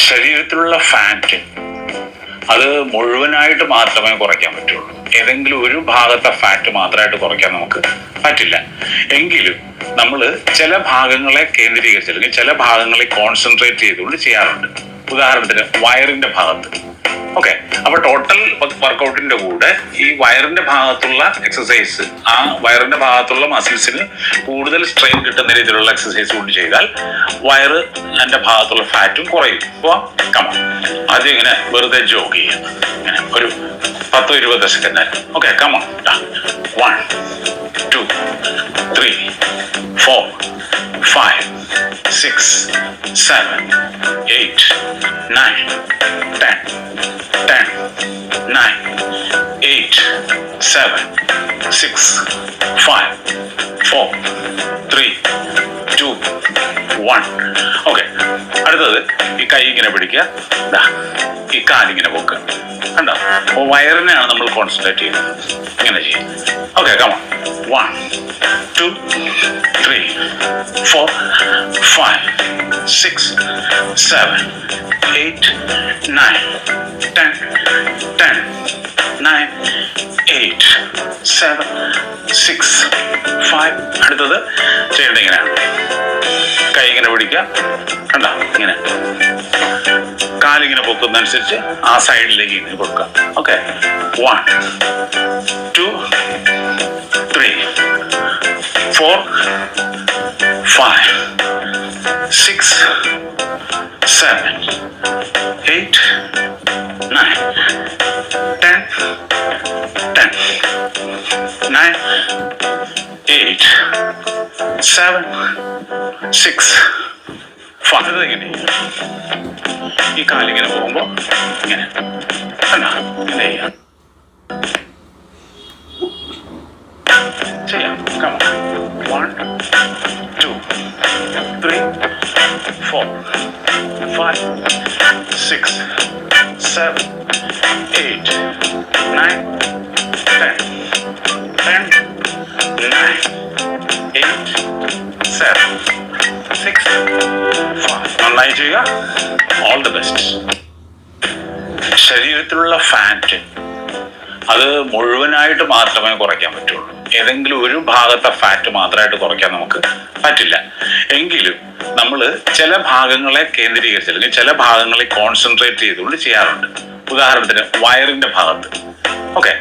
ശരീരത്തിലുള്ള ഫാറ്റ് അത് മുഴുവനായിട്ട് മാത്രമേ കുറയ്ക്കാൻ പറ്റുള്ളൂ. ഏതെങ്കിലും ഒരു ഭാഗത്തെ ഫാറ്റ് മാത്രമായിട്ട് കുറയ്ക്കാൻ നമുക്ക് പറ്റില്ല. എങ്കിലും നമ്മൾ ചില ഭാഗങ്ങളെ കേന്ദ്രീകരിച്ച് അല്ലെങ്കിൽ ചില ഭാഗങ്ങളെ കോൺസെൻട്രേറ്റ് ചെയ്തുകൊണ്ട് ചെയ്യാറുണ്ട്. ഉദാഹരണത്തിന് വയറിന്റെ ഭാഗത്ത്. ഓക്കെ, അപ്പൊ ടോട്ടൽ വർക്കൗട്ടിന്റെ കൂടെ ഈ വയറിന്റെ ഭാഗത്തുള്ള എക്സസൈസ്, ആ വയറിന്റെ ഭാഗത്തുള്ള മസിൽസിന് കൂടുതൽ സ്ട്രെയിൻ കിട്ടുന്ന രീതിയിലുള്ള എക്സസൈസ് കൊണ്ട് ചെയ്താൽ വയറിന്റെ ഭാഗത്തുള്ള ഫാറ്റും കുറയും. അപ്പൊ ആദ്യം ഇങ്ങനെ വെറുതെ ജോഗ് ചെയ്യാം, ഇങ്ങനെ ഒരു 10-20 സെക്കൻഡ്. Okay, come on. 1 2 3 4 5 6 7 8 9 10 10 9 8 7 6 5 4 3 2 1. ഓക്കെ, അടുത്തത് ഈ കൈ ഇങ്ങനെ പിടിക്കുക, ഈ കാലിങ്ങനെ പൊക്കുക. കണ്ടോ? അപ്പോൾ വയറിനെയാണ് നമ്മൾ കോൺസെൻട്രേറ്റ് ചെയ്യുന്നത്. ഇങ്ങനെ ചെയ്യും. Okay, come on. 1 2 3 4 5 6 7 8 9 10 10 9 8 7 6 5. അടുത്തത് ചെയ്യേണ്ടത് ഇങ്ങനെയാണ്. കൈ ഇങ്ങനെ പിടിക്കുക, കണ്ടോ? ഇങ്ങനെ കാലിങ്ങനെ പൊക്കുന്നതനുസരിച്ച് ആ സൈഡിലേക്ക് ഇങ്ങനെ കൊടുക്കുക. ഓക്കെ, 1 2 3 4 5 6 7 8 9 10 10 9 8 7 6 5. ഇങ്ങനെ ഈ കാലിങ്ങനെ പോകുമ്പോ ഇങ്ങനെ ഇങ്ങനെ ചെയ്യാം. 1 2 3 4 5 6 7 8 9 10 10 9 8 7 6 5. നന്നായി ചെയ്യുക. All the best. ശരീരത്തിലുള്ള ഫാറ്റ് അത് മുഴുവനായിട്ട് മാത്രമേ കുറയ്ക്കാൻ പറ്റുള്ളൂ. ഏതെങ്കിലും ഒരു ഭാഗത്തെ ഫാറ്റ് മാത്രമായിട്ട് കുറയ്ക്കാൻ നമുക്ക് പറ്റില്ല. എങ്കിലും നമ്മൾ ചില ഭാഗങ്ങളെ കേന്ദ്രീകരിച്ച് അല്ലെങ്കിൽ ചില ഭാഗങ്ങളെ കോൺസെൻട്രേറ്റ് ചെയ്തുകൊണ്ട് ചെയ്യാറുണ്ട്. ഉദാഹരണത്തിന് വയറിന്റെ ഭാഗത്ത്. ഓക്കെ,